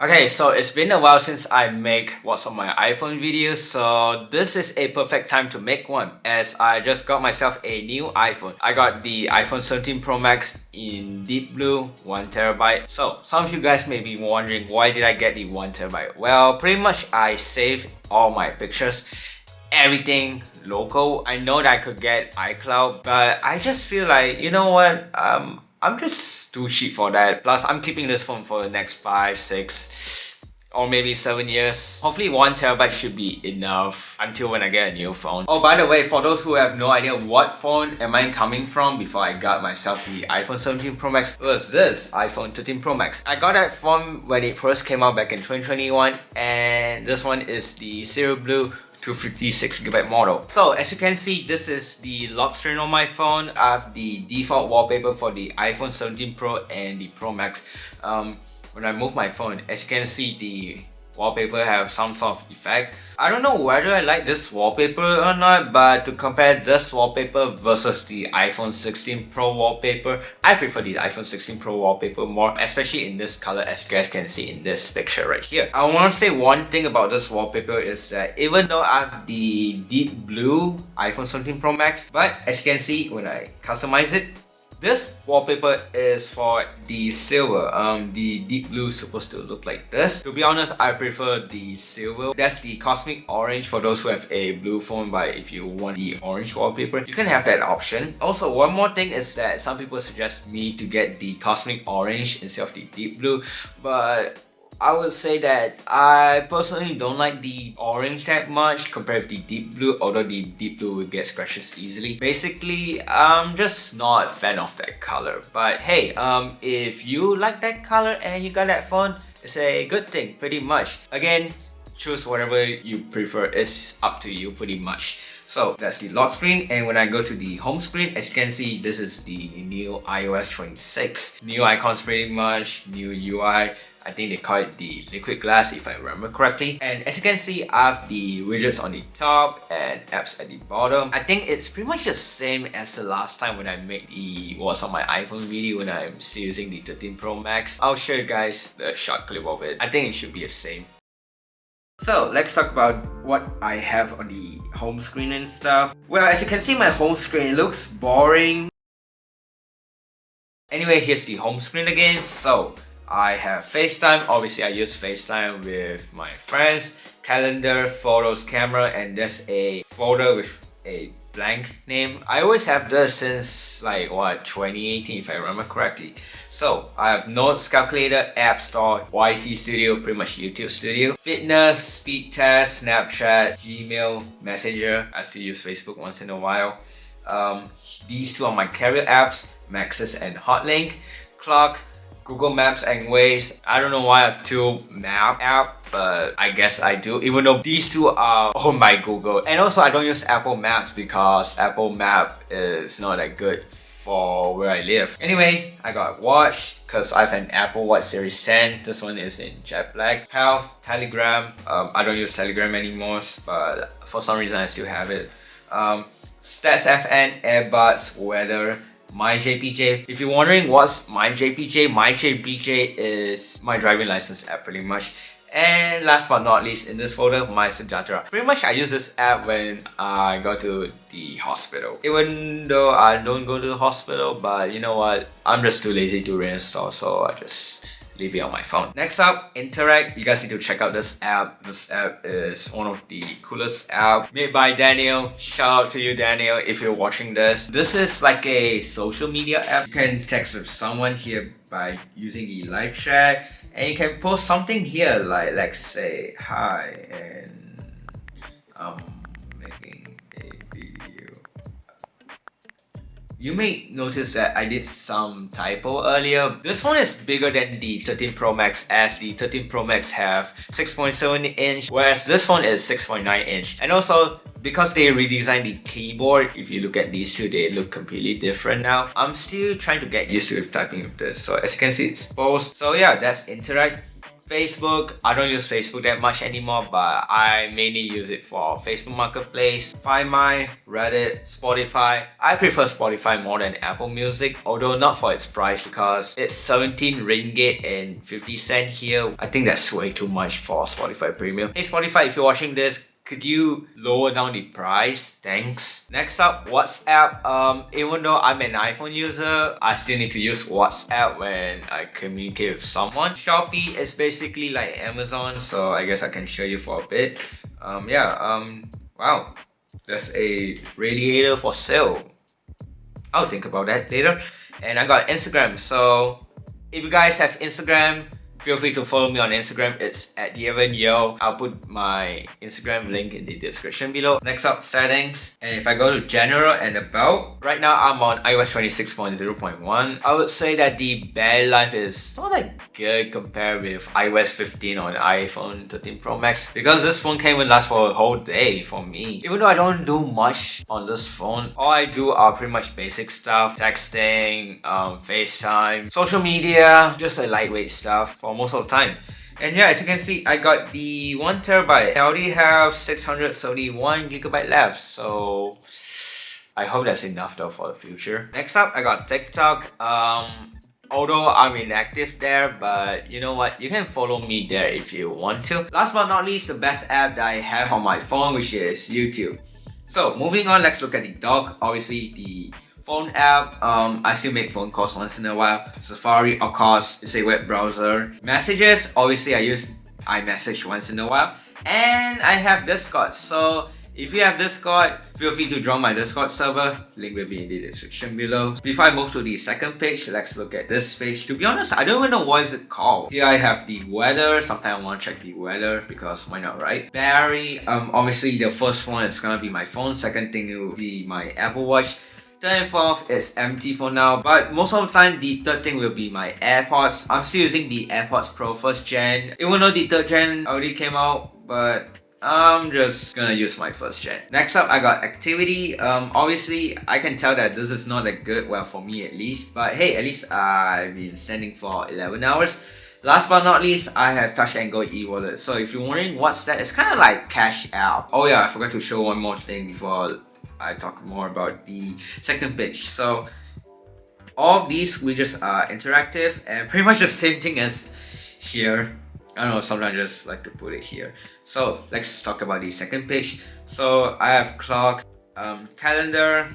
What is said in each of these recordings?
Okay, so it's been a while since I make what's on my iPhone videos, so this is a perfect time to make one as I just got myself a new iPhone. I got the iPhone 17 Pro Max in deep blue, 1TB. So some of you guys may be wondering, why did I get the 1TB? Well, pretty much I saved all my pictures, everything local. I know that I could get iCloud, but I just feel like, you know what, I'm just too cheap for that. Plus, I'm keeping this phone for the next 5, 6, or maybe 7 years. Hopefully 1TB should be enough until when I get a new phone. Oh, by the way, for those who have no idea what phone am I coming from before I got myself the iPhone 17 Pro Max, it was this iPhone 13 Pro Max. I got that phone when it first came out back in 2021, and this one is the Cereal Blue 256GB model. So as you can see, this is the lock screen on my phone. I have the default wallpaper for the iPhone 17 Pro and the Pro Max. When I move my phone, as you can see, the wallpaper have some sort of effect. I don't know whether I like this wallpaper or not, but to compare this wallpaper versus the iPhone 16 Pro wallpaper, I prefer the iPhone 16 Pro wallpaper more, especially in this color as you guys can see in this picture right here. I want to say one thing about this wallpaper is that even though I have the deep blue iPhone 17 Pro Max, but as you can see when I customize it, this wallpaper is for the silver. The deep blue is supposed to look like this. To be honest, I prefer the silver. That's the cosmic orange for those who have a blue phone, but if you want the orange wallpaper, you can have that option. Also, one more thing is that some people suggest me to get the cosmic orange instead of the deep blue, but I would say that I personally don't like the orange that much compared to the deep blue, although the deep blue will get scratches easily. Basically, I'm just not a fan of that color. But hey, if you like that color and you got that phone, it's a good thing, pretty much. Again, choose whatever you prefer. It's up to you, pretty much. So that's the lock screen, and when I go to the home screen, as you can see, this is the new iOS 26. New icons pretty much, new UI. I think they call it the liquid glass if I remember correctly. And as you can see, I have the widgets on the top and apps at the bottom. I think it's pretty much the same as the last time when I made the what's on my iPhone video when I'm still using the 13 Pro Max. I'll show you guys the short clip of it. I think it should be the same. So let's talk about what I have on the home screen and stuff. Well, as you can see, my home screen looks boring. Anyway, here's the home screen again. So I have FaceTime. Obviously, I use FaceTime with my friends, calendar, photos, camera, and there's a folder with a blank name. I always have this since like what, 2018 if I remember correctly. So I have notes, calculator, app store, YT Studio, pretty much YouTube Studio, fitness, speed test, Snapchat, Gmail, Messenger. I still use Facebook once in a while. These two are my carrier apps, Maxis and Hotlink, clock, Google Maps and Waze. I don't know why I have two map app, but I guess I do, even though these two are owned by Google. And also I don't use Apple Maps because Apple Map is not that good for where I live. Anyway, I got watch because I have an Apple Watch Series 10. This one is in jet black. Health, Telegram. I don't use Telegram anymore, but for some reason I still have it. Stats FN, AirBuds, weather, MyJPJ. If you're wondering what's MyJPJ is my driving license app pretty much. And last but not least, in this folder, My Sejatera. Pretty much I use this app when I go to the hospital. Even though I don't go to the hospital, but you know what? I'm just too lazy to reinstall, so I just leave it on my phone. Next up, Interact. You guys need to check out this app. This app is one of the coolest apps made by Daniel. Shout out to you, Daniel, if you're watching this. This is like a social media app. You can text with someone here by using the live chat, and you can post something here like, let's say, hi, and making a video. You may notice that I did some typo earlier. This one is bigger than the 13 Pro Max, as the 13 Pro Max have 6.7 inch, whereas this one is 6.9 inch. And also, because they redesigned the keyboard, if you look at these two, they look completely different now. I'm still trying to get used to typing with this. So as you can see, it's both. So yeah, that's Interact. Facebook, I don't use Facebook that much anymore, but I mainly use it for Facebook Marketplace, Find My, Reddit, Spotify. I prefer Spotify more than Apple Music, although not for its price because it's 17 ringgit and 50 cents here. I think that's way too much for Spotify Premium. Hey Spotify, if you're watching this, could you lower down the price? Thanks. Next up, WhatsApp. Even though I'm an iPhone user, I still need to use WhatsApp when I communicate with someone. Shopee is basically like Amazon, so I guess I can show you for a bit. Wow, there's a radiator for sale. I'll think about that later. And I got Instagram, so if you guys have Instagram, feel free to follow me on Instagram. It's at Yeoh. I'll put my Instagram link in the description below. Next up, settings. And if I go to general and about, right now I'm on iOS 26.0.1. I would say that the battery life is not that good compared with iOS 15 on iPhone 13 Pro Max because this phone can even last for a whole day for me. Even though I don't do much on this phone, all I do are pretty much basic stuff, texting, FaceTime, social media, just a lightweight stuff for most of the time. And yeah, as you can see, I got the 1TB. I already have 671GB left, so I hope that's enough though for the future. Next up, I got TikTok. Although I'm inactive there, but you know what? You can follow me there if you want to. Last but not least, the best app that I have on my phone, which is YouTube. So moving on, let's look at the dock. Obviously, the phone app, I still make phone calls once in a while. Safari, of course, is a web browser. Messages, obviously I use iMessage once in a while. And I have Discord, so if you have Discord, feel free to join my Discord server. Link will be in the description below. Before I move to the second page, let's look at this page. To be honest, I don't even know what is it called. Here I have the weather. Sometimes I want to check the weather because why not, right? Battery, obviously the first one is gonna be my phone. Second thing will be my Apple Watch. Third and fourth is empty for now, but most of the time the third thing will be my AirPods. I'm still using the AirPods Pro 1st gen, even though the 3rd gen already came out, but I'm just gonna use my 1st gen. Next up, I got activity. Obviously, I can tell that this is not that good, well for me at least, but hey, at least I've been standing for 11 hours. Last but not least, I have Touch and Go e-wallet. So if you're wondering what's that, it's kind of like Cash App. Oh yeah, I forgot to show one more thing before I talk more about the second page. So all of these widgets are interactive and pretty much the same thing as here. I don't know, sometimes I just like to put it here. So let's talk about the second page. So I have clock, calendar,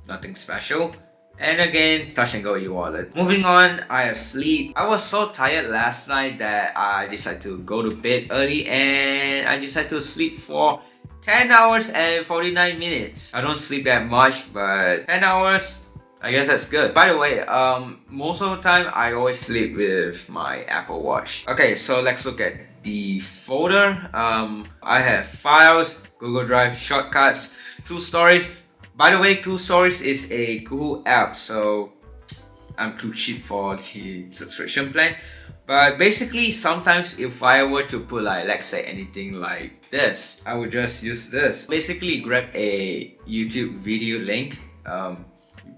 nothing special. And again, Touch and Go e-wallet. Moving on, I have sleep. I was so tired last night that I decided to go to bed early and I decided to sleep for 10 hours and 49 minutes. I don't sleep that much, but 10 hours, I guess that's good. By the way, most of the time, I always sleep with my Apple Watch. Okay, so let's look at the folder. I have files, Google Drive, shortcuts, 2Stories. By the way, 2Stories is a cool app, so I'm too cheap for the subscription plan. But basically, sometimes if I were to put like, let's say anything like this, I would just use this. Basically, grab a YouTube video link, you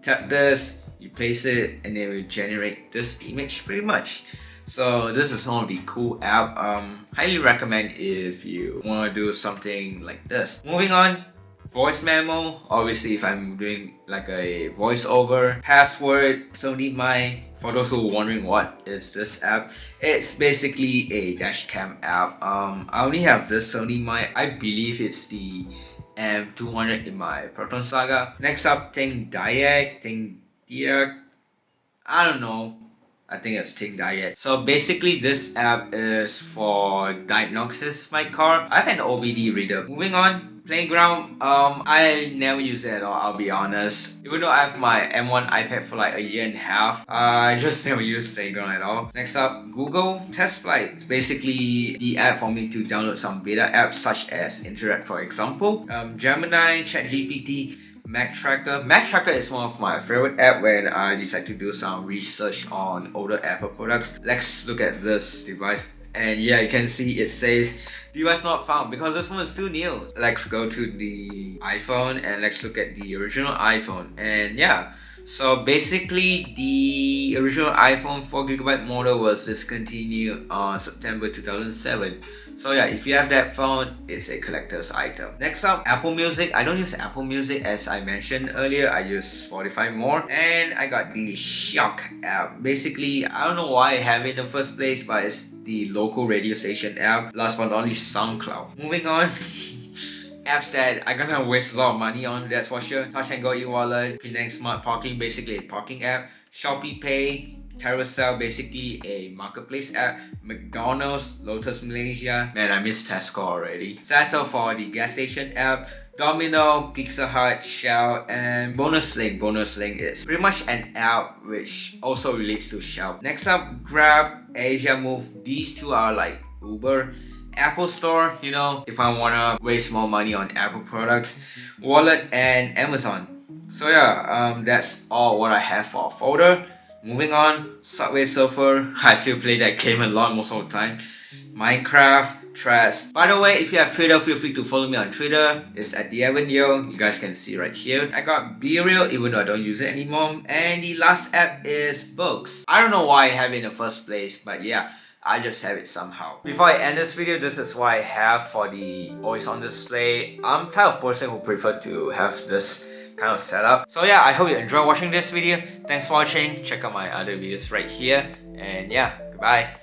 tap this, you paste it, and it will generate this image pretty much. So this is one of the cool app. Highly recommend if you want to do something like this. Moving on. Voice memo, obviously if I'm doing like a voiceover. Password, Sony My. For those who are wondering what is this app, it's basically a dash cam app. I only have this Sony My. I believe it's the M200 in my Proton Saga. Next up, Ting Diag. I don't know. I think it's Ting Diet. So basically this app is for diagnosis my car. I have an OBD reader. Moving on, Playground. I never use it at all, I'll be honest. Even though I have my M1 iPad for like a year and a half, I just never use Playground at all. Next up, Google Test Flight. Basically the app for me to download some beta apps such as Interact, for example. Gemini, ChatGPT, Mac Tracker. Mac Tracker is one of my favorite app when I decide to do some research on older Apple products. Let's look at this device. And yeah, you can see it says device not found because this one is too new. Let's go to the iPhone and let's look at the original iPhone. And yeah, So basically, the original iPhone 4GB model was discontinued on September 2007. So yeah, if you have that phone, it's a collector's item. Next up, Apple Music. I don't use Apple Music as I mentioned earlier. I use Spotify more. And I got the Shock app. Basically, I don't know why I have it in the first place, but it's the local radio station app. Last but not least, SoundCloud. Moving on. Apps that I'm gonna waste a lot of money on, that's for sure. Touch and Go e-wallet, Penang Smart Parking, basically a parking app. Shopee Pay, Carousel, basically a marketplace app. McDonald's, Lotus Malaysia. Man, I miss Tesco already. Sato for the gas station app. Domino, Pizza Hut, Shell, and Bonus Link. Bonus Link is pretty much an app which also relates to Shell. Next up, Grab, Asia Move. These two are like Uber. Apple Store, you know, if I wanna waste more money on Apple products. Wallet and Amazon. So yeah, that's all what I have for a folder. Moving on, Subway Surfer. I still play that game a lot most of the time. Minecraft, Trash. By the way, if you have Twitter, feel free to follow me on Twitter. It's at the Yeoh. You guys can see right here. I got BeReal, even though I don't use it anymore. And the last app is Books. I don't know why I have it in the first place, but yeah, I just have it somehow. Before I end this video, this is what I have for the always on display. I'm the type of person who prefer to have this kind of setup. So yeah, I hope you enjoy watching this video. Thanks for watching. Check out my other videos right here. And yeah, goodbye.